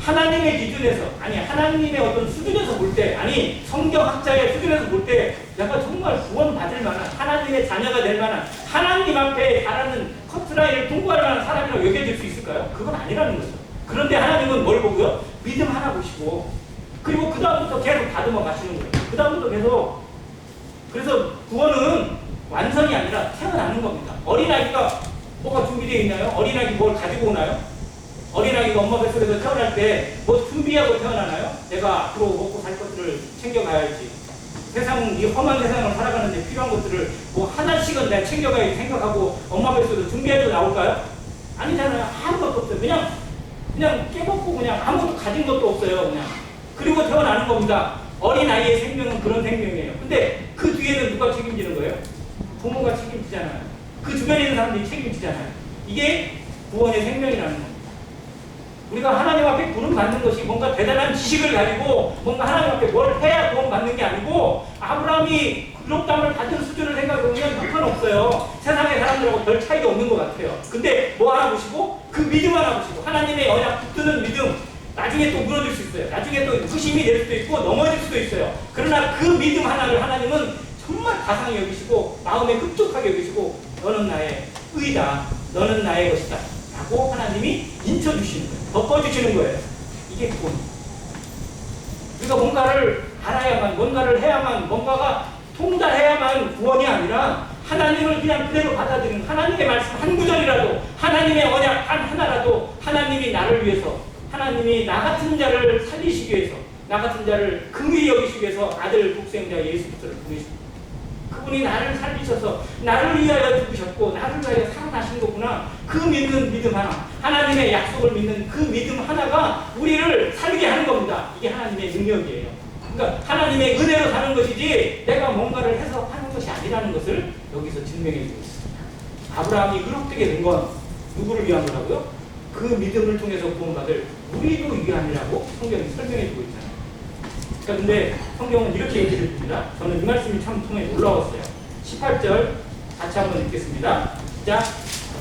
하나님의 기준에서, 아니 하나님의 어떤 수준에서 볼 때, 아니 성경학자의 수준에서 볼 때 내가 정말 구원받을 만한, 하나님의 자녀가 될 만한, 하나님 앞에 달하는 커트라인을 통과할 만한 사람이라고 여겨질 수 있을까요? 그건 아니라는 거죠. 그런데 하나님은 뭘 보고요? 믿음 하나 보시고, 그리고 그 다음부터 계속 다듬어 가시는 거예요. 그 다음부터 계속. 그래서 구원은 완성이 아니라 태어나는 겁니다. 어린아기가 뭐가 준비되어 있나요? 어린아기 뭘 가지고 오나요? 어린아기가 엄마 뱃속에서 태어날 때 뭐 준비하고 태어나나요? 내가 앞으로 먹고 살 것들을 챙겨가야지. 세상, 이 험한 세상을 살아가는데 필요한 것들을 뭐 하나씩은 내가 챙겨가야지 생각하고 엄마 뱃속에서 준비해서 나올까요? 아니잖아요. 아무것도 없어요. 그냥 깨먹고 그냥 아무것도 가진 것도 없어요. 그냥. 그리고 태어나는 겁니다. 어린아이의 생명은 그런 생명이에요. 근데 그 뒤에는 누가 책임지는 거예요? 부모가 책임지잖아요. 그 주변에 있는 사람들이 책임지잖아요. 이게 구원의 생명이라는 겁니다. 우리가 하나님 앞에 구원받는 것이 뭔가 대단한 지식을 가지고 뭔가 하나님 앞에 뭘 해야 구원받는 게 아니고, 아브라함이 그렇다면 받은 수준을 생각해보면 형편없어요. 세상의 사람들하고 별 차이가 없는 것 같아요. 근데 뭐 하나 보시고, 그 믿음 하나 보시고, 하나님의 언약 붙드는 믿음, 나중에 또 무너질 수 있어요. 나중에 또 후심이 될 수도 있고 넘어질 수도 있어요. 그러나 그 믿음 하나를 하나님은 정말 가상히 여기시고 마음에 흡족하게 여기시고, 너는 나의 의다, 너는 나의 것이다 라고 하나님이 인쳐주시는 거예요. 덮어주시는 거예요. 이게 구원. 우리가 뭔가를 알아야만, 뭔가를 해야만, 뭔가가 통달해야만 구원이 아니라, 하나님을 그냥 그대로 받아들이는, 하나님의 말씀 한 구절이라도, 하나님의 언약 한 하나라도, 하나님이 나를 위해서, 하나님이 나 같은 자를 살리시기 위해서, 나 같은 자를 긍휼히 여기시기 위해서 아들 독생자 예수 그리스도를 보내십니다. 그분이 나를 살리셔서 나를 위하여 죽으셨고 나를 위하여 살아나신 거구나. 그 믿는 믿음 하나, 하나님의 약속을 믿는 그 믿음 하나가 우리를 살게 하는 겁니다. 이게 하나님의 능력이에요. 그러니까 하나님의 은혜로 사는 것이지 내가 뭔가를 해서 하는 것이 아니라는 것을 여기서 증명해 주고 있습니다. 아브라함이 의롭게 된 건 누구를 위한 거라고요? 그 믿음을 통해서 구원받을 우리도 위함이라고 성경이 설명해 주고 있잖아요. 그런데 성경은 이렇게 얘기를 해줍니다. 저는 이 말씀이 참 통해 놀라웠어요. 18절 같이 한번 읽겠습니다. 자,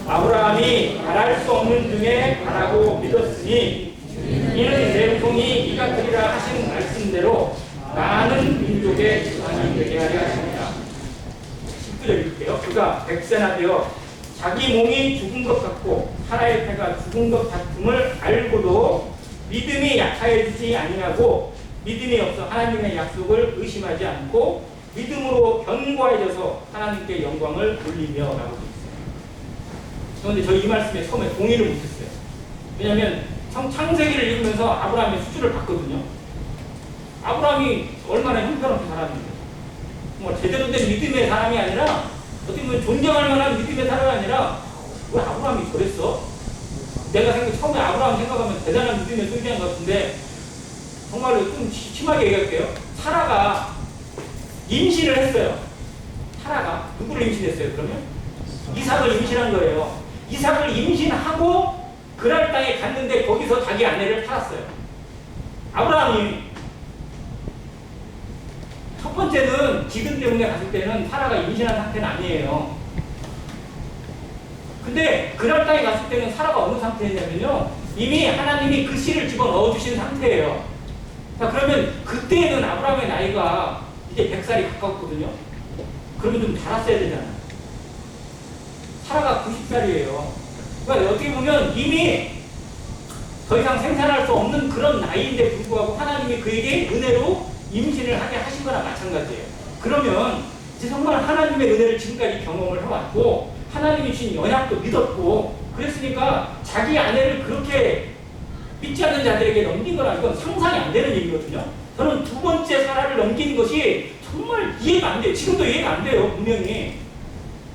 아브라함이 바랄 수 없는 중에 바라고 믿었으니 이는 내 후손이 이가 되리라 하신 말씀대로 많은 민족의 조상이 되게 하려 하십니다. 19절 읽을게요. 그가 백세나 되어 자기 몸이 죽은 것 같고 사라의 패가 죽은 것 같음을 알고도 믿음이 약하여지지 아니하고 믿음이 없어 하나님의 약속을 의심하지 않고 믿음으로 견고해져서 하나님께 영광을 돌리며 라고 되어 있어요. 그런데 저희 이 말씀에 처음에 동의를 못했어요. 왜냐하면 창세기를 읽으면서 아브라함의 수주를 봤거든요. 아브라함이 얼마나 형편없게 살았는데, 뭐 제대로 된 믿음의 사람이 아니라, 어떻게 보면 존경할 만한 믿음의 사람이 아니라, 왜 아브라함이 저랬어? 내가 처음에 아브라함 생각하면 대단한 믿음의 소유자인 것 같은데, 정말로 좀 심하게 얘기할게요. 사라가 임신을 했어요. 사라가 누구를 임신했어요? 그러면 이삭을 임신한 거예요. 이삭을 임신하고 그랄 땅에 갔는데 거기서 자기 아내를 팔았어요. 아브라함이 첫 번째는 기근 때문에 갔을 때는 사라가 임신한 상태는 아니에요. 근데 그랄 땅에 갔을 때는 사라가 어느 상태였냐면요, 이미 하나님이 그 씨를 집어넣어 주신 상태예요. 자, 그러면 그때는 아브라함의 나이가 이제 100살이 가깝거든요. 그러면 좀 자랐어야 되잖아요. 사라가 90살이에요. 그러니까 어떻게 보면 이미 더 이상 생산할 수 없는 그런 나이인데 불구하고 하나님이 그에게 은혜로 임신을 하게 하신 거나 마찬가지예요. 그러면 이제 정말 하나님의 은혜를 지금까지 경험을 해왔고 하나님이 주신 언약도 믿었고 그랬으니까 자기 아내를 그렇게 믿지 않는 자들에게 넘긴 거라, 이건 상상이 안 되는 얘기거든요. 저는 두 번째 사라를 넘긴 것이 정말 이해가 안 돼요. 지금도 이해가 안 돼요, 분명히.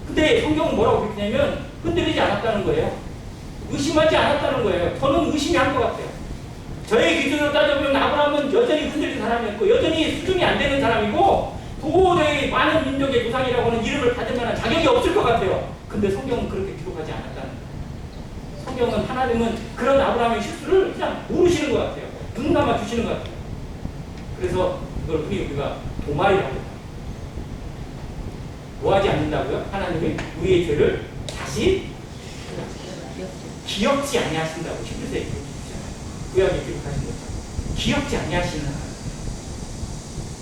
근데 성경은 뭐라고 그랬냐면 흔들리지 않았다는 거예요. 의심하지 않았다는 거예요. 저는 의심이 한 것 같아요. 저의 기준으로 따져보면 아브라함은 여전히 흔들린 사람이었고 여전히 수준이 안 되는 사람이고 도저히 많은 민족의 조상이라고 하는 이름을 받을 만한 자격이 없을 것 같아요. 근데 성경은 그렇게 기록하지 않았다는 거예요. 성경은 하나님은 그런 아브라함의 실수를 그냥 모르시는 것 같아요. 눈 감아 주시는 것 같아요. 그래서 이걸 흔히 우리가 도말이라고 해요. 뭐 하지 않는다고요? 하나님이 우리의 죄를 다시 기억지 아니하신다고 11세에 기록해 주잖아요. 구약에 기록하신 것처럼 기억지 아니하시는 하나님.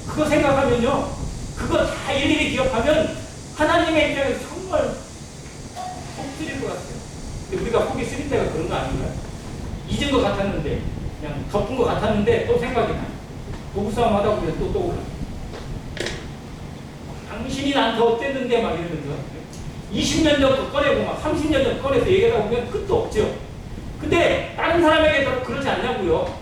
그거 생각하면요, 그거 다 일일이 기억하면 하나님의 입장에서 정말 속 쓰릴 것 같아요. 근데 우리가 속이 쓰린 데가 그런 거 아닌가요? 잊은 것 같았는데, 그냥 덮은 것 같았는데 또 생각이 나요. 부부싸움 하다 보면 또 떠오르요. 당신이 나한테 어땠는데 막 이러면서 20년 전부터 꺼내고 막 30년 전 꺼내서 얘기하다 보면 끝도 없죠. 근데 다른 사람에게도 그러지 않냐고요.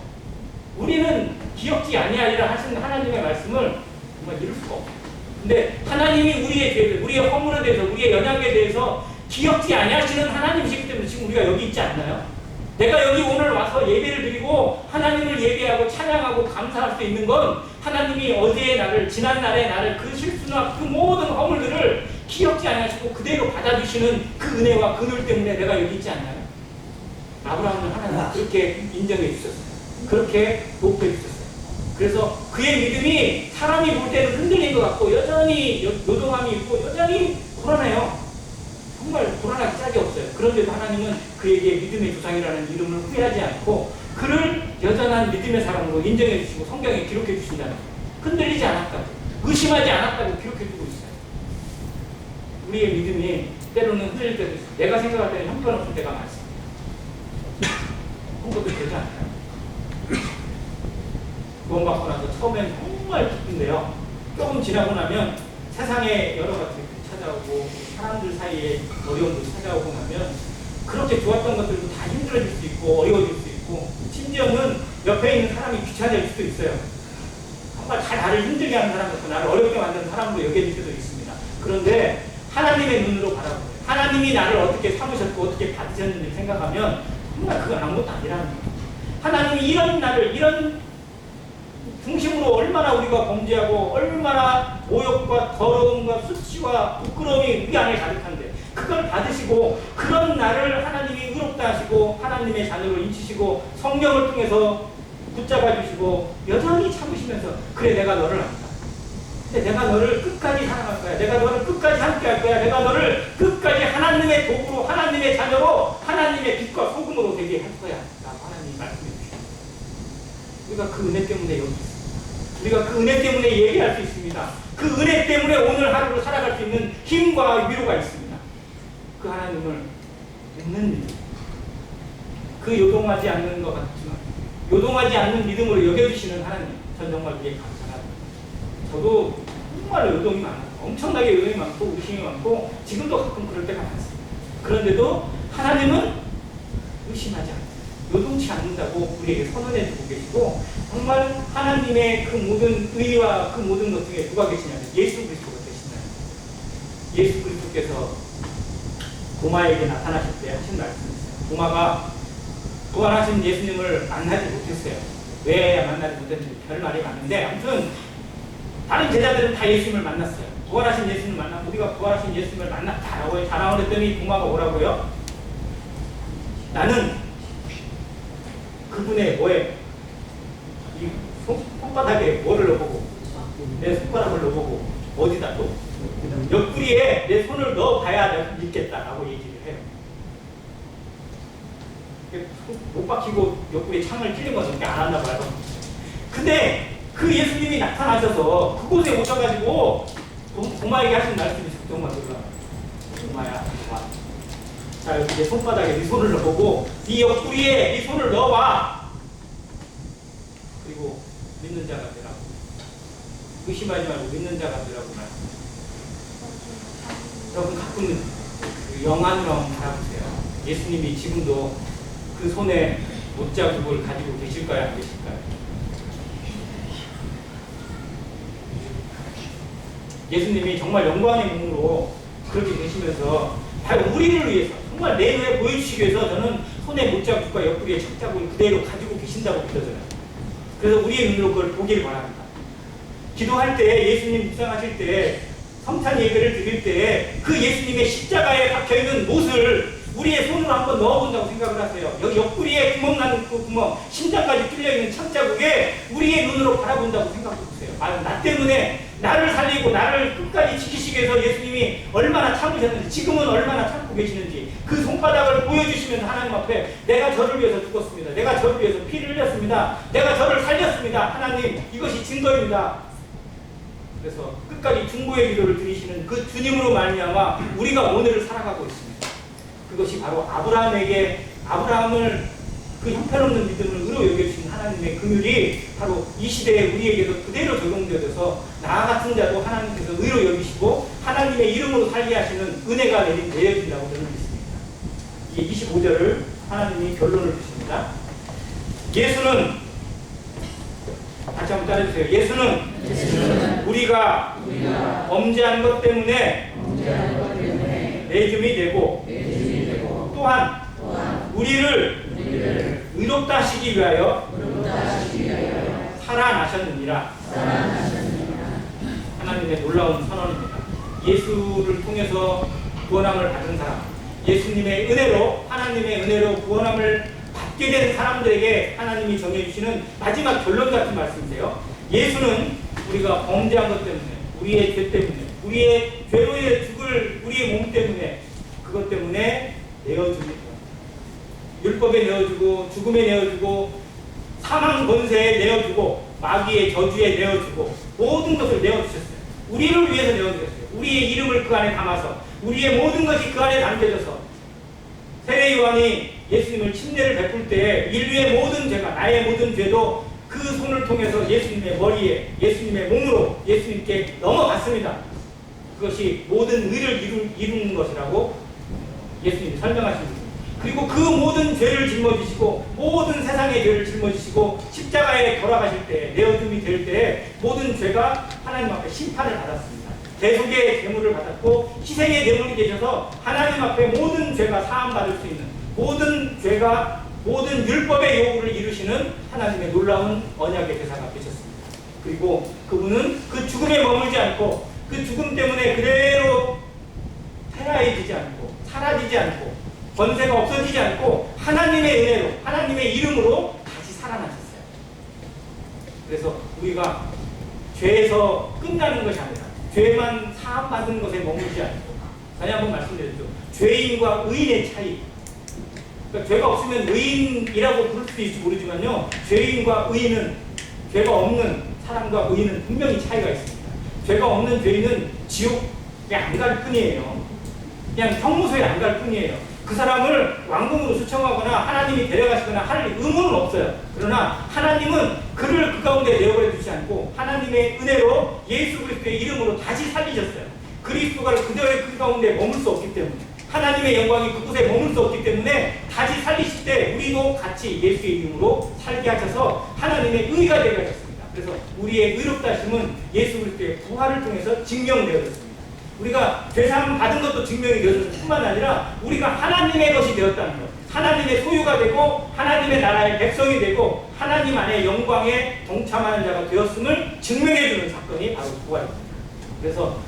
우리는 기억지 아니하리라 하시는 하나님의 말씀을 정말 이룰 수가 없어요. 근데 하나님이 우리의 죄를, 우리의 허물에 대해서, 우리의 연약에 대해서 기억지 아니하시는 하나님이시기 때문에 지금 우리가 여기 있지 않나요? 내가 여기 오늘 와서 예배를 드리고 하나님을 예배하고 찬양하고 감사할 수 있는 건 하나님이 어제의 나를, 지난날의 나를, 그 실수나 그 모든 허물들을 기억지 아니하시고 그대로 받아주시는 그 은혜와 그늘 때문에 내가 여기 있지 않나요? 아브라함을 하나님 그렇게 인정해 주셨어요. 그렇게 높여 주셨어요. 그래서 그의 믿음이 사람이 볼 때는 흔들린 것 같고 여전히 요동함이 있고 여전히 불안해요. 정말 불안하기 짝이 없어요. 그런데도 하나님은 그에게 믿음의 조상이라는 이름을 후회하지 않고 그를 여전한 믿음의 사람으로 인정해 주시고 성경에 기록해 주신다는 거예요. 흔들리지 않았다고, 의심하지 않았다고 기록해 주고 있어요. 우리의 믿음이 때로는 흔들릴 때도 있어요. 내가 생각할 때는 형편없을 때가 많습니다. 그것도 되지 않나요? 구원받고 나서 처음엔 정말 기쁜데요. 조금 지나고 나면 세상에 여러 가지 찾아오고 사람들 사이에 어려움도 찾아오고 나면 그렇게 좋았던 것들도 다 힘들어질 수 있고 어려워질 수 있고 심지어는 옆에 있는 사람이 귀찮아질 수도 있어요. 정말 다 나를 힘들게 하는 사람도 나를 어렵게 만드는 사람으로 여겨질 때도 있습니다. 그런데 하나님의 눈으로 바라보고 하나님이 나를 어떻게 삼으셨고 어떻게 받으셨는지 생각하면 정말 그건 아무것도 아니라는 거예요. 하나님이 이런 나를 이런 중심으로 얼마나 우리가 범죄하고 얼마나 모욕과 더러움과 수치와 부끄러움이 우리 안에 가득한데 그걸 받으시고 그런 나를 하나님이 의롭다 하시고 하나님의 자녀로 인치시고 성령을 통해서 붙잡아 주시고 여전히 참으시면서 그래 내가 너를 안다. 근데 내가 너를 끝까지 사랑할 거야. 내가 너를 끝까지 함께 할 거야. 내가 너를 끝까지 하나님의 도구로 하나님의 자녀로 하나님의 빛과 소금으로 되게 할 거야. 라고 하나님이 말씀해 주십니다. 우리가 그 은혜 때문에 여기 있습니다. 우리가 그 은혜 때문에 얘기할 수 있습니다. 그 은혜 때문에 오늘 하루를 살아갈 수 있는 힘과 위로가 있습니다. 그 하나님을 믿는 믿음. 그 요동하지 않는 것 같지만 요동하지 않는 믿음으로 여겨주시는 하나님. 전 정말 위에 감사합니다. 저도 정말 요동이 많아요. 엄청나게 요동이 많고 의심이 많고 지금도 가끔 그럴 때가 많습니다. 그런데도 하나님은 의심하지 않아요. 요동치 않는다고 우리에게 선언해 주고 계시고 정말 하나님의 그 모든 의와 그 모든 것 중에 누가 계시냐면 예수 그리스도가 계시나요? 예수 그리스도께서 도마에게 나타나실 때 하신 말씀이 있어요. 도마가 부활하신 예수님을 만나지 못했어요. 왜 만나지 못했는지 별 말이 많은데 아무튼 다른 제자들은 다 예수님을 만났어요. 부활하신 예수님을 만나고 우리가 부활하신 예수님을 만났다라고 자랑을 했더니 도마가 뭐라고요? 나는 그분의 뭐에 이 손바닥에 뭐를 넣어보고 내 손가락을 넣어보고 어디다 또 옆구리에 내 손을 넣어봐야 내가 믿겠다라고 얘기를 해요. 못 박히고 옆구리에 창을 찔린 건 그렇게 안 한다 봐요. 근데 그 예수님이 나타나셔서 그곳에 오셔가지고 도마에게 하신 말씀이 정말 놀라워요. 도마야, 도마. 자, 여기 내 손바닥에 네 손을 넣어보고 네 옆구리에 네 손을 넣어봐. 그리고 믿는 자가 되라고. 의심하지 말고 믿는 자가 되라고 말씀하셨어요. 여러분 가끔 영안으로 한번 바라보세요. 예수님이 지금도 그 손에 못자국을 가지고 계실까요? 안 계실까요? 예수님이 정말 영광의 몸으로 그렇게 계시면서 바로 우리를 위해서 정말 내 눈에 보여주시기 위해서 저는 손에 못자국과 옆구리에 척자국을 그대로 가지고 계신다고 믿어져요. 그래서 우리의 눈으로 그걸 보길 바랍니다. 기도할 때 예수님 묵상하실 때 성찬 예배를 드릴 때 그 예수님의 십자가에 박혀있는 못을 우리의 손으로 한번 넣어본다고 생각을 하세요. 여기 옆구리에 구멍 나는 그 구멍, 심장까지 뚫려있는 천자국에 우리의 눈으로 바라본다고 생각해보세요. 아, 나 때문에 나를 살리고 나를 끝까지 지키시기 위해서 예수님이 얼마나 참으셨는지, 지금은 얼마나 참고 계시는지 그 손바닥을 보여주시면서 하나님 앞에 내가 저를 위해서 죽었습니다. 내가 저를 위해서 피를 흘렸습니다. 내가 저를 살렸습니다. 하나님, 이것이 증거입니다. 그래서 끝까지 중보의 기도를 드리시는 그 주님으로 말미암아 우리가 오늘을 살아가고 있습니다. 그것이 바로 아브라함을 그 형편없는 믿음을 의로 여겨주신 하나님의 긍휼이 바로 이 시대에 우리에게도 그대로 적용되어져서 나 같은 자도 하나님께서 의로 여기시고 하나님의 이름으로 살게 하시는 은혜가 내려진다고 저는 믿습니다. 이게 25절을 하나님이 결론을 주십니다. 예수는, 다시 한번 따라주세요. 예수는 우리가 범죄한 것 때문에 내줌이 되고 또한 우리를 의롭다 하시기 위하여 살아나셨느니라. 하나님의 놀라운 선언입니다. 예수를 통해서 구원함을 받은 사람, 예수님의 은혜로, 하나님의 은혜로 구원함을 받게 된 사람들에게 하나님이 정해주시는 마지막 결론 같은 말씀인데요. 예수는 우리가 범죄한 것 때문에, 우리의 죄 때문에, 우리의 죄로에 죽을 우리의 몸 때문에, 그것 때문에 내어줍니다. 율법에 내어주고 죽음에 내어주고 사망 권세에 내어주고 마귀의 저주에 내어주고 모든 것을 내어주셨어요. 우리를 위해서 내어주셨어요. 우리의 이름을 그 안에 담아서 우리의 모든 것이 그 안에 담겨져서 세례 요한이 예수님을 침례를 베풀 때 인류의 모든 죄가, 나의 모든 죄도 그 손을 통해서 예수님의 머리에, 예수님의 몸으로 예수님께 넘어갔습니다. 그것이 모든 의를 이루는 것이라고 예수님이 설명하십니다. 그리고 그 모든 죄를 짊어지시고 모든 세상의 죄를 짊어지시고 십자가에 돌아가실 때, 내어줌이 될 때 모든 죄가 하나님 앞에 심판을 받았습니다. 대속의 제물을 받았고 희생의 제물이 되셔서 하나님 앞에 모든 죄가 사함받을 수 있는, 모든 죄가, 모든 율법의 요구를 이루시는 하나님의 놀라운 언약의 대사가 되셨습니다. 그리고 그분은 그 죽음에 머물지 않고 그 죽음 때문에 그대로 패라해지지 않고 사라지지 않고 권세가 없어지지 않고 하나님의 은혜로, 하나님의 이름으로 다시 살아나셨어요. 그래서 우리가 죄에서 끝나는 것이 아니라 죄만 사함받은 것에 머물지 않고, 다시 한번 말씀드렸죠. 죄인과 의인의 차이. 그러니까 죄가 없으면 의인이라고 부를 수도 있을지 모르지만요, 죄인과 의인은, 죄가 없는 사람과 의인은 분명히 차이가 있습니다. 죄가 없는 죄인은 지옥에 안 갈 뿐이에요. 그냥 형무소에 안 갈 뿐이에요. 그 사람을 왕궁으로 수청하거나 하나님이 데려가시거나 할 의무는 없어요. 그러나 하나님은 그를 그 가운데 내어버려 두지 않고 하나님의 은혜로 예수 그리스도의 이름으로 다시 살리셨어요. 그리스도가 그대의 그 가운데 머물 수 없기 때문에, 하나님의 영광이 그곳에 머물 수 없기 때문에 다시 살리실 때 우리도 같이 예수의 이름으로 살게 하셔서 하나님의 의가 되게 하셨습니다. 그래서 우리의 의롭다 하심은 예수 그리스도의 부활을 통해서 증명되어졌습니다. 우리가 죄사함 받은 것도 증명이 되었을 뿐만 아니라 우리가 하나님의 것이 되었다는 것, 하나님의 소유가 되고 하나님의 나라의 백성이 되고 하나님 안에 영광에 동참하는 자가 되었음을 증명해주는 사건이 바로 부활입니다. 그래서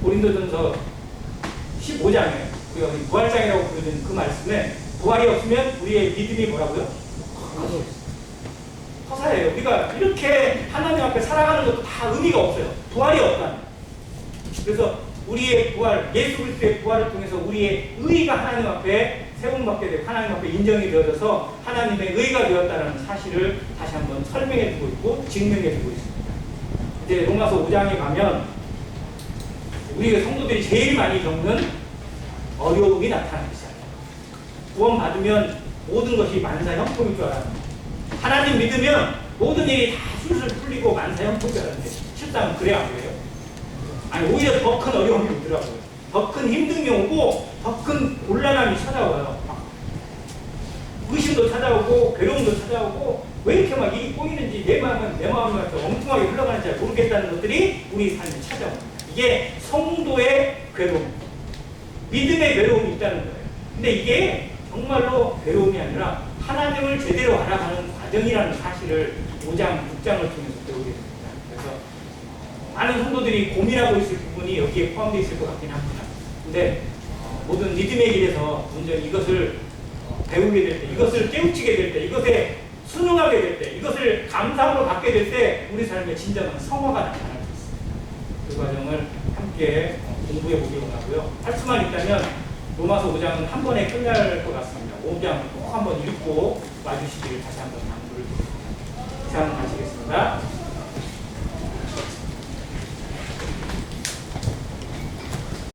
고린도전서 15장에 우리가 부활장이라고 부르는 그 말씀에 부활이 없으면 우리의 믿음이 뭐라고요? 허사예요. 우리가 이렇게 하나님 앞에 살아가는 것도 다 의미가 없어요. 부활이 없다는. 그래서 우리의 부활, 예수 그리스도의 부활을 통해서 우리의 의가 하나님 앞에 세움받게 되고 하나님 앞에 인정이 되어져서 하나님의 의가 되었다는 사실을 다시 한번 설명해주고 있고 증명해주고 있습니다. 이제 로마서 5장에 가면 우리 성도들이 제일 많이 겪는 어려움이 나타나기 시작해요. 구원 받으면 모든 것이 만사형통일 줄 알았는데, 하나님 믿으면 모든 일이 다 술술 풀리고 만사형통일 줄 알았는데 실상은 그래 안 그래요? 아니, 오히려 더 큰 어려움이 오더라고요. 더 큰 힘듦이 오고 더 큰 곤란함이 찾아와요. 의심도 찾아오고 괴로움도 찾아오고 왜 이렇게 막 일이 꼬이는지 내 마음은 엉뚱하게 흘러가는지 잘 모르겠다는 것들이 우리 삶에 찾아옵니다. 이게 성도의 괴로움, 믿음의 괴로움이 있다는 거예요. 근데 이게 정말로 괴로움이 아니라 하나님을 제대로 알아가는 과정이라는 사실을 5장, 6장을 통해서 배우게 됩니다. 그래서 많은 성도들이 고민하고 있을 부분이 여기에 포함되어 있을 것 같긴 합니다. 근데 모든 믿음의 길에서 온전히 이것을 배우게 될 때, 이것을 깨우치게 될 때, 이것에 순응하게 될 때, 이것을 감사함으로 받게 될 때 우리 삶에 진정한 성화가 나타날 수 있습니다. 그 과정을 함께 공부해 보기 원하고요. 할 수만 있다면 로마서 5장은 한 번에 끝날 것 같습니다. 5장 꼭 한번 읽고 와주시기를 다시 한번 당부를 드립니다. 이상 마치겠습니다.